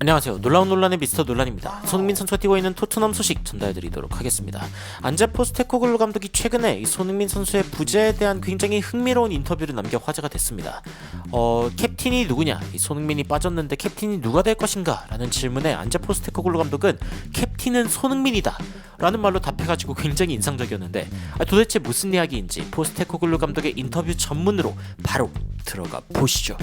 안녕하세요. 놀라운 논란의 미스터 논란입니다. 손흥민 선수가 뛰고 있는 토트넘 소식 전달해드리도록 하겠습니다. 안제 포스테코글루 감독이 최근에 이 손흥민 선수의 부재에 대한 굉장히 흥미로운 인터뷰를 남겨 화제가 됐습니다. 캡틴이 누구냐? 이 손흥민이 빠졌는데 캡틴이 누가 될 것인가? 라는 질문에 안제 포스테코글루 감독은 캡틴은 손흥민이다 라는 말로 답해가지고 굉장히 인상적이었는데 도대체 무슨 이야기인지 포스테코글루 감독의 인터뷰 전문으로 바로 들어가 보시죠.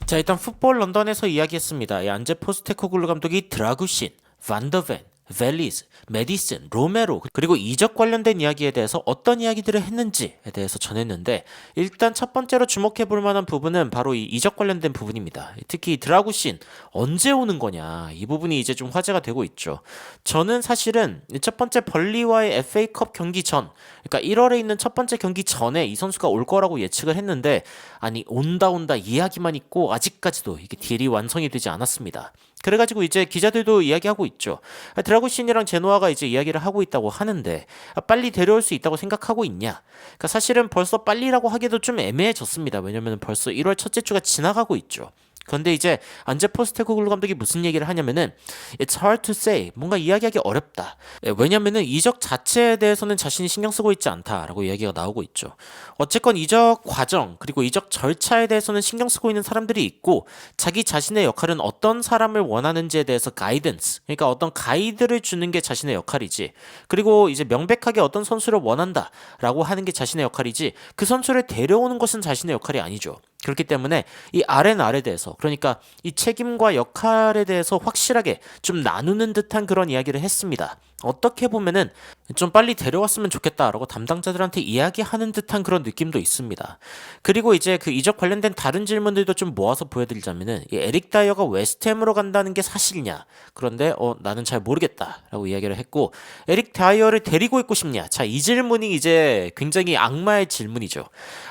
자, 일단 풋볼 런던에서 이야기했습니다. 이 안제 포스테코글루 감독이 드라구신, 반더벤, 벨리스, 메디슨, 로메로 그리고 이적 관련된 이야기에 대해서 어떤 이야기들을 했는지에 대해서 전했는데, 일단 첫 번째로 주목해 볼 만한 부분은 바로 이 이적 관련된 부분입니다. 특히 드라구신 언제 오는 거냐, 이 부분이 이제 좀 화제가 되고 있죠. 저는 사실은 첫 번째 벌리와의 FA컵 경기 전, 그러니까 1월에 있는 첫 번째 경기 전에 이 선수가 올 거라고 예측을 했는데, 아니 온다 이야기만 있고 아직까지도 이게 딜이 완성이 되지 않았습니다. 그래가지고 이제 기자들도 이야기하고 있죠. 드라구신이랑 제노아가 이제 이야기를 하고 있다고 하는데 빨리 데려올 수 있다고 생각하고 있냐? 그러니까 사실은 벌써 빨리라고 하기도 좀 애매해졌습니다. 왜냐면 벌써 1월 첫째 주가 지나가고 있죠. 그런데 이제 안제 포스테코글루 감독이 무슨 얘기를 하냐면은 It's hard to say, 뭔가 이야기하기 어렵다. 왜냐면은 이적 자체에 대해서는 자신이 신경 쓰고 있지 않다라고 이야기가 나오고 있죠. 어쨌건 이적 과정 그리고 이적 절차에 대해서는 신경 쓰고 있는 사람들이 있고, 자기 자신의 역할은 어떤 사람을 원하는지에 대해서 가이던스, 그러니까 어떤 가이드를 주는 게 자신의 역할이지, 그리고 이제 명백하게 어떤 선수를 원한다라고 하는 게 자신의 역할이지, 그 선수를 데려오는 것은 자신의 역할이 아니죠. 그렇기 때문에 이 R&R에 대해서, 그러니까 이 책임과 역할에 대해서 확실하게 좀 나누는 듯한 그런 이야기를 했습니다. 어떻게 보면은 좀 빨리 데려왔으면 좋겠다라고 담당자들한테 이야기하는 듯한 그런 느낌도 있습니다. 그리고 이제 그 이적 관련된 다른 질문들도 좀 모아서 보여드리자면은, 이 에릭 다이어가 웨스트햄으로 간다는 게 사실이냐? 그런데 나는 잘 모르겠다라고 이야기를 했고, 에릭 다이어를 데리고 있고 싶냐? 자, 이 질문이 이제 굉장히 악마의 질문이죠.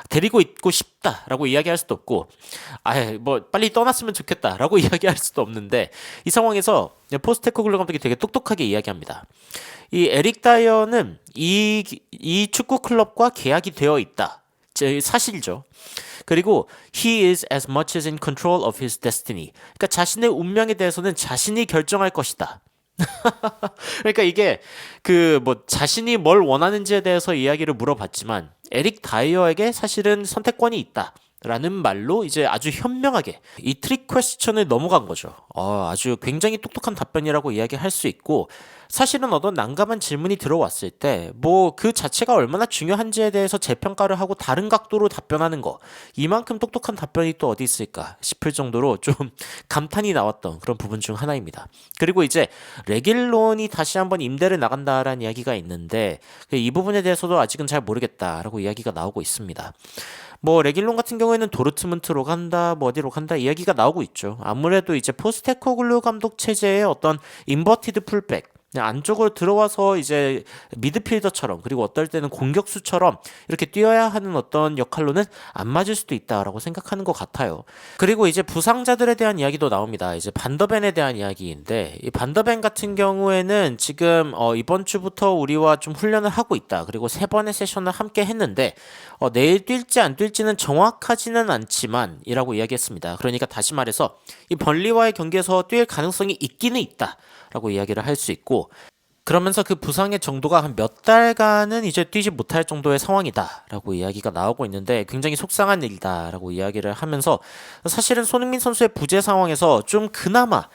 데리고 있고 싶다라고 이야기할 수도 없고, 뭐 빨리 떠났으면 좋겠다라고 이야기할 수도 없는데, 이 상황에서 포스테코글루 감독이 되게 똑똑하게 이야기합니다. 이 에릭 다이어는 이 축구 클럽과 계약이 되어 있다. 사실이죠. 그리고 he is as much as in control of his destiny. 그러니까 자신의 운명에 대해서는 자신이 결정할 것이다. 그러니까 이게 그 뭐 자신이 뭘 원하는지에 대해서 이야기를 물어봤지만, 에릭 다이어에게 사실은 선택권이 있다 라는 말로 이제 아주 현명하게 이 트릭 퀘스천을 넘어간 거죠. 아주 굉장히 똑똑한 답변이라고 이야기할 수 있고, 사실은 어떤 난감한 질문이 들어왔을 때 뭐 그 자체가 얼마나 중요한지에 대해서 재평가를 하고 다른 각도로 답변하는 거, 이만큼 똑똑한 답변이 또 어디 있을까 싶을 정도로 좀 감탄이 나왔던 그런 부분 중 하나입니다. 그리고 이제 레길론이 다시 한번 임대를 나간다라는 이야기가 있는데, 이 부분에 대해서도 아직은 잘 모르겠다라고 이야기가 나오고 있습니다. 뭐 레길론 같은 경우에는 도르트문트로 간다, 뭐 어디로 간다 이야기가 나오고 있죠. 아무래도 이제 포스테코글루 감독 체제의 어떤 인버티드 풀백, 안쪽으로 들어와서 이제 미드필더처럼, 그리고 어떨 때는 공격수처럼 이렇게 뛰어야 하는 어떤 역할로는 안 맞을 수도 있다라고 생각하는 것 같아요. 그리고 이제 부상자들에 대한 이야기도 나옵니다. 이제 반더벤에 대한 이야기인데, 이 반더벤 같은 경우에는 지금 이번 주부터 우리와 좀 훈련을 하고 있다. 그리고 3번의 세션을 함께 했는데 내일 뛸지 안 뛸지는 정확하지는 않지만 이라고 이야기했습니다. 그러니까 다시 말해서 이 번리와의 경기에서 뛸 가능성이 있기는 있다 라고 이야기를 할 수 있고, 그러면서 그 부상의 정도가 한 몇 달간은 이제 뛰지 못할 정도의 상황이다 라고 이야기가 나오고 있는데, 굉장히 속상한 일이다 라고 이야기를 하면서, 사실은 손흥민 선수의 부재 상황에서 좀 그나마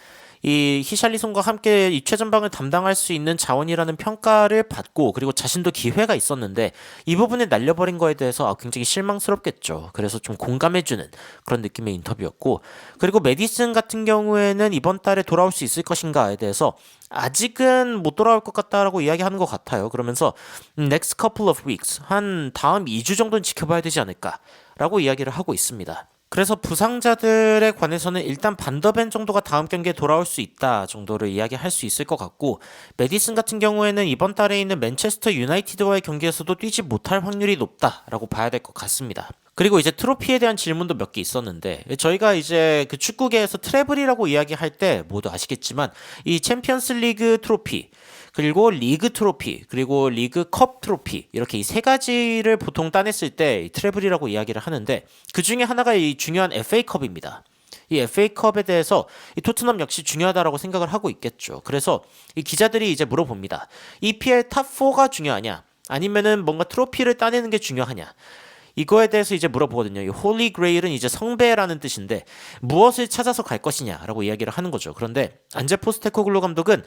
이 히샬리송과 함께 이 최전방을 담당할 수 있는 자원이라는 평가를 받고, 그리고 자신도 기회가 있었는데 이 부분을 날려버린 거에 대해서 굉장히 실망스럽겠죠. 그래서 좀 공감해주는 그런 느낌의 인터뷰였고, 그리고 메디슨 같은 경우에는 이번 달에 돌아올 수 있을 것인가에 대해서 아직은 못 돌아올 것 같다라고 이야기하는 것 같아요. 그러면서 next couple of weeks, 한 다음 2주 정도는 지켜봐야 되지 않을까라고 이야기를 하고 있습니다. 그래서 부상자들에 관해서는 일단 반더벤 정도가 다음 경기에 돌아올 수 있다 정도를 이야기할 수 있을 것 같고, 메디슨 같은 경우에는 이번 달에 있는 맨체스터 유나이티드와의 경기에서도 뛰지 못할 확률이 높다라고 봐야 될 것 같습니다. 그리고 이제 트로피에 대한 질문도 몇 개 있었는데, 저희가 이제 그 축구계에서 트래블이라고 이야기할 때 모두 아시겠지만 이 챔피언스 리그 트로피, 그리고 리그 트로피, 그리고 리그 컵 트로피 이렇게 이 세 가지를 보통 따냈을 때 트래블이라고 이야기를 하는데 그 중에 하나가 이 중요한 FA컵입니다. 이 FA컵에 대해서 이 토트넘 역시 중요하다라고 생각을 하고 있겠죠. 그래서 이 기자들이 이제 물어봅니다. EPL 탑4가 중요하냐? 아니면은 뭔가 트로피를 따내는 게 중요하냐? 이거에 대해서 이제 물어보거든요. 이 홀리 그레일은 이제 성배라는 뜻인데 무엇을 찾아서 갈 것이냐라고 이야기를 하는 거죠. 그런데 안제 포스테코글루 감독은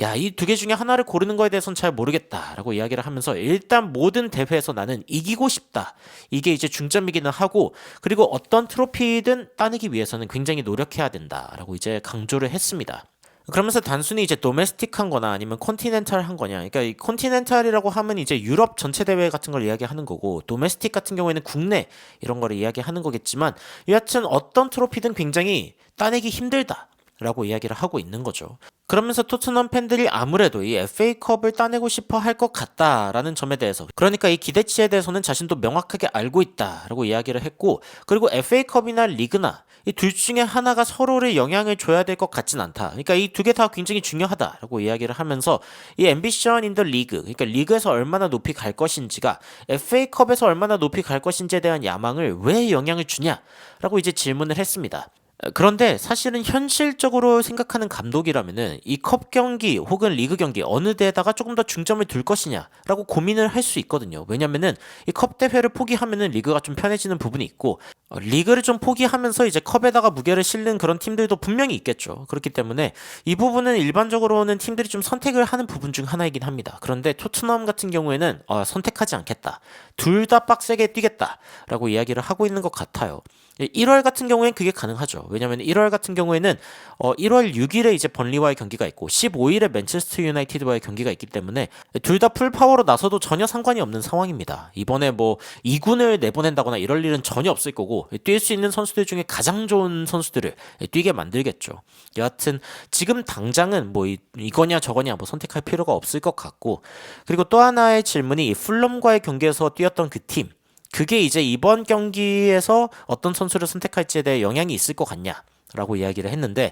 야, 이 두 개 중에 하나를 고르는 거에 대해서는 잘 모르겠다라고 이야기를 하면서 일단 모든 대회에서 나는 이기고 싶다. 이게 이제 중점이기는 하고 그리고 어떤 트로피든 따내기 위해서는 굉장히 노력해야 된다라고 이제 강조를 했습니다. 그러면서 단순히 이제 도메스틱한 거나 아니면 콘티넨탈한 거냐. 그러니까 이 콘티넨탈이라고 하면 이제 유럽 전체 대회 같은 걸 이야기하는 거고 도메스틱 같은 경우에는 국내 이런 거를 이야기하는 거겠지만 여하튼 어떤 트로피든 굉장히 따내기 힘들다. 라고 이야기를 하고 있는 거죠. 그러면서 토트넘 팬들이 아무래도 이 FA컵을 따내고 싶어 할 것 같다라는 점에 대해서 그러니까 이 기대치에 대해서는 자신도 명확하게 알고 있다라고 이야기를 했고 그리고 FA컵이나 리그나 이 둘 중에 하나가 서로를 영향을 줘야 될 것 같진 않다. 그러니까 이 두 개 다 굉장히 중요하다라고 이야기를 하면서 이 앰비션 인 더 리그 그러니까 리그에서 얼마나 높이 갈 것인지가 FA컵에서 얼마나 높이 갈 것인지에 대한 야망을 왜 영향을 주냐라고 이제 질문을 했습니다. 그런데 사실은 현실적으로 생각하는 감독이라면은 이 컵 경기 혹은 리그 경기 어느 데에다가 조금 더 중점을 둘 것이냐라고 고민을 할 수 있거든요. 왜냐면은 이 컵 대회를 포기하면은 리그가 좀 편해지는 부분이 있고 리그를 좀 포기하면서 이제 컵에다가 무게를 실는 그런 팀들도 분명히 있겠죠. 그렇기 때문에 이 부분은 일반적으로는 팀들이 좀 선택을 하는 부분 중 하나이긴 합니다. 그런데 토트넘 같은 경우에는 선택하지 않겠다. 둘 다 빡세게 뛰겠다라고 이야기를 하고 있는 것 같아요. 1월 같은 경우엔 그게 가능하죠. 왜냐면 1월 같은 경우에는 1월 6일에 이제 번리와의 경기가 있고 15일에 맨체스터 유나이티드와의 경기가 있기 때문에 둘 다 풀파워로 나서도 전혀 상관이 없는 상황입니다. 이번에 뭐 2군을 내보낸다거나 이럴 일은 전혀 없을 거고 뛸 수 있는 선수들 중에 가장 좋은 선수들을 뛰게 만들겠죠. 여하튼 지금 당장은 뭐 이거냐 저거냐 뭐 선택할 필요가 없을 것 같고 그리고 또 하나의 질문이 풀럼과의 경기에서 뛰었던 그 팀 그게 이제 이번 경기에서 어떤 선수를 선택할지에 대해 영향이 있을 것 같냐 라고 이야기를 했는데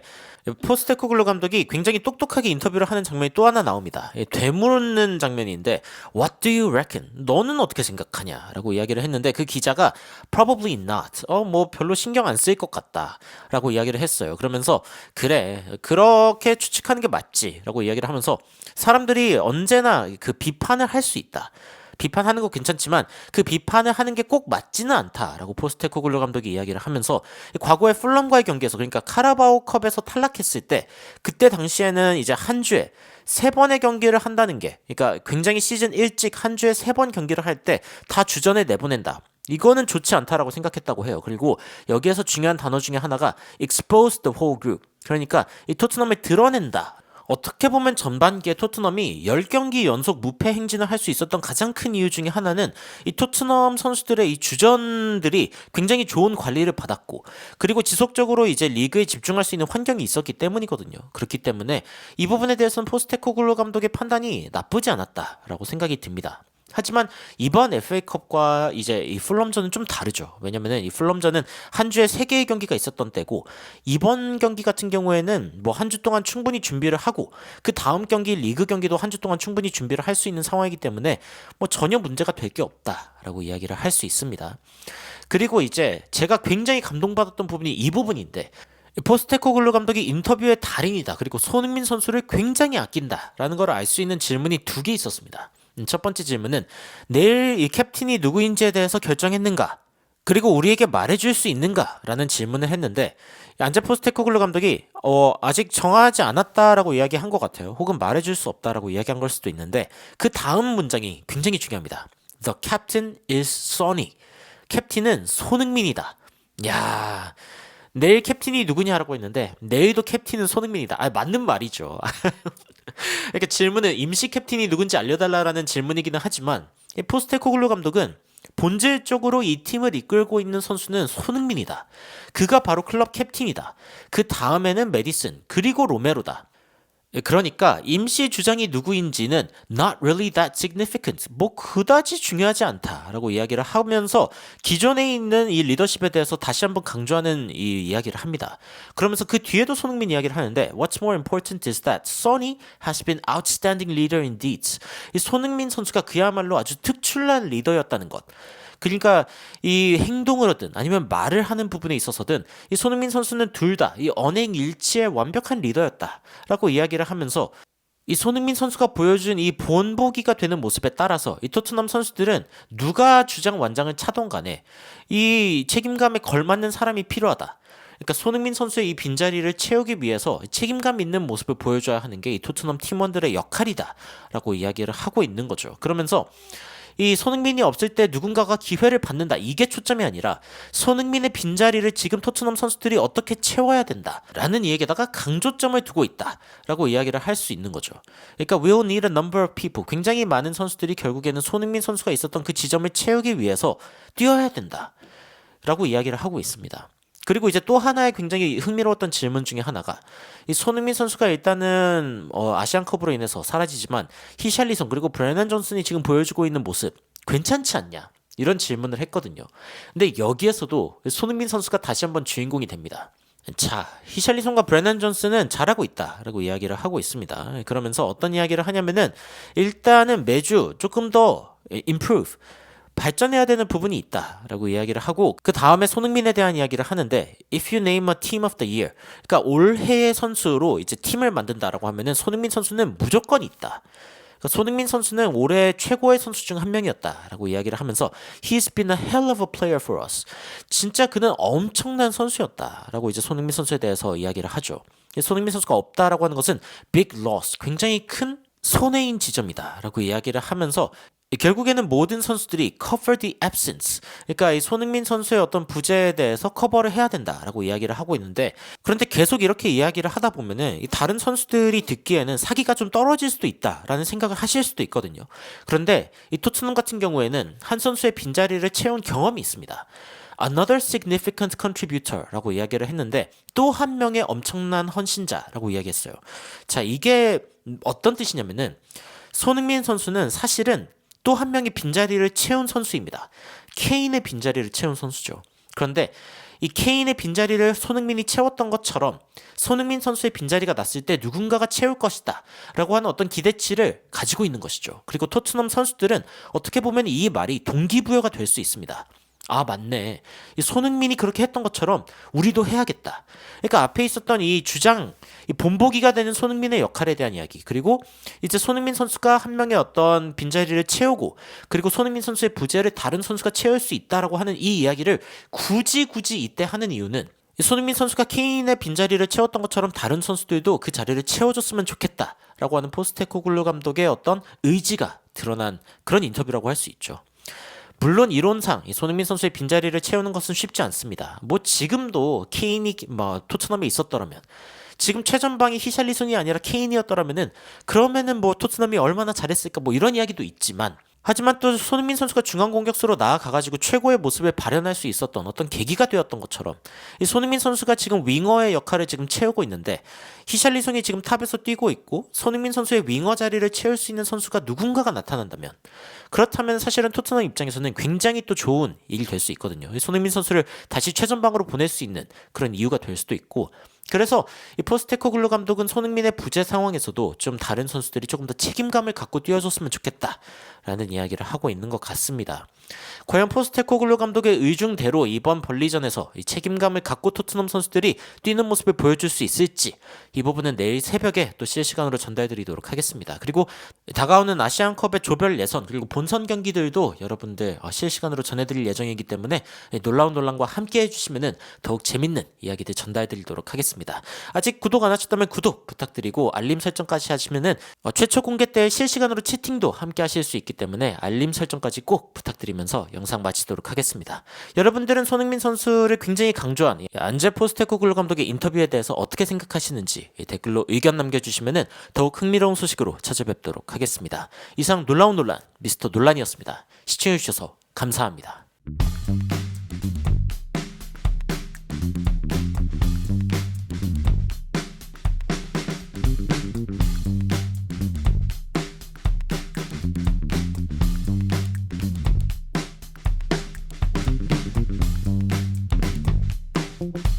포스테코글루 감독이 굉장히 똑똑하게 인터뷰를 하는 장면이 또 하나 나옵니다. 되물는 장면인데 What do you reckon? 너는 어떻게 생각하냐? 라고 이야기를 했는데 그 기자가 Probably not. 뭐 별로 신경 안 쓸 것 같다 라고 이야기를 했어요. 그러면서 그래 그렇게 추측하는 게 맞지 라고 이야기를 하면서 사람들이 언제나 그 비판을 할 수 있다. 비판하는 거 괜찮지만 그 비판을 하는 게 꼭 맞지는 않다라고 포스테코글루 감독이 이야기를 하면서 과거에 풀럼과의 경기에서 그러니까 카라바오컵에서 탈락했을 때 그때 당시에는 이제 한 주에 3번의 경기를 한다는 게 그러니까 굉장히 시즌 일찍 한 주에 3번 경기를 할 때 다 주전에 내보낸다. 이거는 좋지 않다라고 생각했다고 해요. 그리고 여기에서 중요한 단어 중에 하나가 expose the whole group. 그러니까 이 토트넘을 드러낸다. 어떻게 보면 전반기에 토트넘이 10경기 연속 무패 행진을 할 수 있었던 가장 큰 이유 중에 하나는 이 토트넘 선수들의 이 주전들이 굉장히 좋은 관리를 받았고 그리고 지속적으로 이제 리그에 집중할 수 있는 환경이 있었기 때문이거든요. 그렇기 때문에 이 부분에 대해서는 포스테코글루 감독의 판단이 나쁘지 않았다라고 생각이 듭니다. 하지만 이번 FA컵과 이제 이 풀럼전은 좀 다르죠. 왜냐면은 이 풀럼전은 한 주에 3개의 경기가 있었던 때고 이번 경기 같은 경우에는 뭐 한 주 동안 충분히 준비를 하고 그 다음 경기 리그 경기도 한 주 동안 충분히 준비를 할 수 있는 상황이기 때문에 뭐 전혀 문제가 될 게 없다라고 이야기를 할 수 있습니다. 그리고 이제 제가 굉장히 감동받았던 부분이 이 부분인데 포스테코글루 감독이 인터뷰의 달인이다. 그리고 손흥민 선수를 굉장히 아낀다라는 걸 알 수 있는 질문이 2개 있었습니다. 첫 번째 질문은 내일 이 캡틴이 누구인지에 대해서 결정했는가? 그리고 우리에게 말해줄 수 있는가? 라는 질문을 했는데 안제 포스테코글루 감독이 아직 정하지 않았다라고 이야기한 것 같아요. 혹은 말해줄 수 없다라고 이야기한 걸 수도 있는데 그 다음 문장이 굉장히 중요합니다. The captain is Sonny. 캡틴은 손흥민이다. 야, 내일 캡틴이 누구냐라고 했는데 내일도 캡틴은 손흥민이다. 맞는 말이죠. 그러니까 질문은 임시 캡틴이 누군지 알려달라라는 질문이기는 하지만 포스테코글루 감독은 본질적으로 이 팀을 이끌고 있는 선수는 손흥민이다. 그가 바로 클럽 캡틴이다. 그 다음에는 메디슨 그리고 로메로다. 그러니까 임시 주장이 누구인지는 not really that significant, 뭐 그다지 중요하지 않다라고 이야기를 하면서 기존에 있는 이 리더십에 대해서 다시 한번 강조하는 이 이야기를 합니다. 그러면서 그 뒤에도 손흥민 이야기를 하는데 What's more important is that Sonny has been outstanding leader indeed. 이 손흥민 선수가 그야말로 아주 특출난 리더였다는 것. 그러니까 이 행동으로든 아니면 말을 하는 부분에 있어서든 이 손흥민 선수는 둘 다 이 언행일치의 완벽한 리더였다라고 이야기를 하면서 이 손흥민 선수가 보여준 이 본보기가 되는 모습에 따라서 이 토트넘 선수들은 누가 주장 완장을 차던 간에 이 책임감에 걸맞는 사람이 필요하다. 그러니까 손흥민 선수의 이 빈자리를 채우기 위해서 책임감 있는 모습을 보여줘야 하는 게 이 토트넘 팀원들의 역할이다라고 이야기를 하고 있는 거죠. 그러면서 이 손흥민이 없을 때 누군가가 기회를 받는다. 이게 초점이 아니라 손흥민의 빈자리를 지금 토트넘 선수들이 어떻게 채워야 된다라는 이야기에다가 강조점을 두고 있다라고 이야기를 할 수 있는 거죠. 그러니까 we'll need a number of people. 굉장히 많은 선수들이 결국에는 손흥민 선수가 있었던 그 지점을 채우기 위해서 뛰어야 된다라고 이야기를 하고 있습니다. 그리고 이제 또 하나의 굉장히 흥미로웠던 질문 중에 하나가 이 손흥민 선수가 일단은 아시안컵으로 인해서 사라지지만 히샬리송 그리고 브레난 존슨이 지금 보여주고 있는 모습 괜찮지 않냐 이런 질문을 했거든요. 근데 여기에서도 손흥민 선수가 다시 한번 주인공이 됩니다. 자, 히샬리송과 브레난 존슨은 잘하고 있다라고 이야기를 하고 있습니다. 그러면서 어떤 이야기를 하냐면은 일단은 매주 조금 더 improve 발전해야 되는 부분이 있다라고 이야기를 하고 그 다음에 손흥민에 대한 이야기를 하는데 If you name a team of the year 그러니까 올해의 선수로 이제 팀을 만든다라고 하면은 손흥민 선수는 무조건 있다. 그러니까 손흥민 선수는 올해 최고의 선수 중 한 명이었다라고 이야기를 하면서 He's been a hell of a player for us. 진짜 그는 엄청난 선수였다라고 이제 손흥민 선수에 대해서 이야기를 하죠. 손흥민 선수가 없다라고 하는 것은 big loss, 굉장히 큰 손해인 지점이다라고 이야기를 하면서 결국에는 모든 선수들이 cover the absence. 그러니까 이 손흥민 선수의 어떤 부재에 대해서 커버를 해야 된다라고 이야기를 하고 있는데 그런데 계속 이렇게 이야기를 하다 보면은 이 다른 선수들이 듣기에는 사기가 좀 떨어질 수도 있다라는 생각을 하실 수도 있거든요. 그런데 이 토트넘 같은 경우에는 한 선수의 빈자리를 채운 경험이 있습니다. Another significant contributor라고 이야기를 했는데 또 한 명의 엄청난 헌신자라고 이야기했어요. 자, 이게 어떤 뜻이냐면은 손흥민 선수는 사실은 또 한 명의 빈자리를 채운 선수입니다. 케인의 빈자리를 채운 선수죠. 그런데 이 케인의 빈자리를 손흥민이 채웠던 것처럼 손흥민 선수의 빈자리가 났을 때 누군가가 채울 것이다 라고 하는 어떤 기대치를 가지고 있는 것이죠. 그리고 토트넘 선수들은 어떻게 보면 이 말이 동기부여가 될 수 있습니다. 아, 맞네. 이 손흥민이 그렇게 했던 것처럼 우리도 해야겠다. 그러니까 앞에 있었던 이 주장, 이 본보기가 되는 손흥민의 역할에 대한 이야기. 그리고 이제 손흥민 선수가 한 명의 어떤 빈자리를 채우고 그리고 손흥민 선수의 부재를 다른 선수가 채울 수 있다라고 하는 이 이야기를 굳이 이때 하는 이유는 손흥민 선수가 케인의 빈자리를 채웠던 것처럼 다른 선수들도 그 자리를 채워줬으면 좋겠다라고 하는 포스테코글루 감독의 어떤 의지가 드러난 그런 인터뷰라고 할 수 있죠. 물론 이론상 이 손흥민 선수의 빈자리를 채우는 것은 쉽지 않습니다. 뭐 지금도 케인이 토트넘에 있었더라면 지금 최전방이 히샬리송이 아니라 케인이었더라면은 그러면은 뭐 토트넘이 얼마나 잘했을까 뭐 이런 이야기도 있지만 하지만 또 손흥민 선수가 중앙 공격수로 나아가가지고 최고의 모습을 발현할 수 있었던 어떤 계기가 되었던 것처럼 이 손흥민 선수가 지금 윙어의 역할을 지금 채우고 있는데 히샬리송이 지금 탑에서 뛰고 있고 손흥민 선수의 윙어 자리를 채울 수 있는 선수가 누군가가 나타난다면 그렇다면 사실은 토트넘 입장에서는 굉장히 또 좋은 일이 될 수 있거든요. 손흥민 선수를 다시 최전방으로 보낼 수 있는 그런 이유가 될 수도 있고 그래서 이 포스테코글루 감독은 손흥민의 부재 상황에서도 좀 다른 선수들이 조금 더 책임감을 갖고 뛰어줬으면 좋겠다라는 이야기를 하고 있는 것 같습니다. 과연 포스테코글루 감독의 의중대로 이번 벌리전에서 이 책임감을 갖고 토트넘 선수들이 뛰는 모습을 보여줄 수 있을지 이 부분은 내일 새벽에 또 실시간으로 전달드리도록 하겠습니다. 그리고 다가오는 아시안컵의 조별 예선 그리고 본선 경기들도 여러분들 실시간으로 전해드릴 예정이기 때문에 놀라운 논란과 함께 해주시면 더욱 재밌는 이야기들 전달드리도록 하겠습니다. 아직 구독 안 하셨다면 구독 부탁드리고 알림 설정까지 하시면은 최초 공개 때 실시간으로 채팅도 함께 하실 수 있기 때문에 알림 설정까지 꼭 부탁드리면서 영상 마치도록 하겠습니다. 여러분들은 손흥민 선수를 굉장히 강조한 안제 포스테코글루 감독의 인터뷰에 대해서 어떻게 생각하시는지 댓글로 의견 남겨주시면 더욱 흥미로운 소식으로 찾아뵙도록 하겠습니다. 이상 놀라운 논란 미스터 논란이었습니다. 시청해주셔서 감사합니다. 네.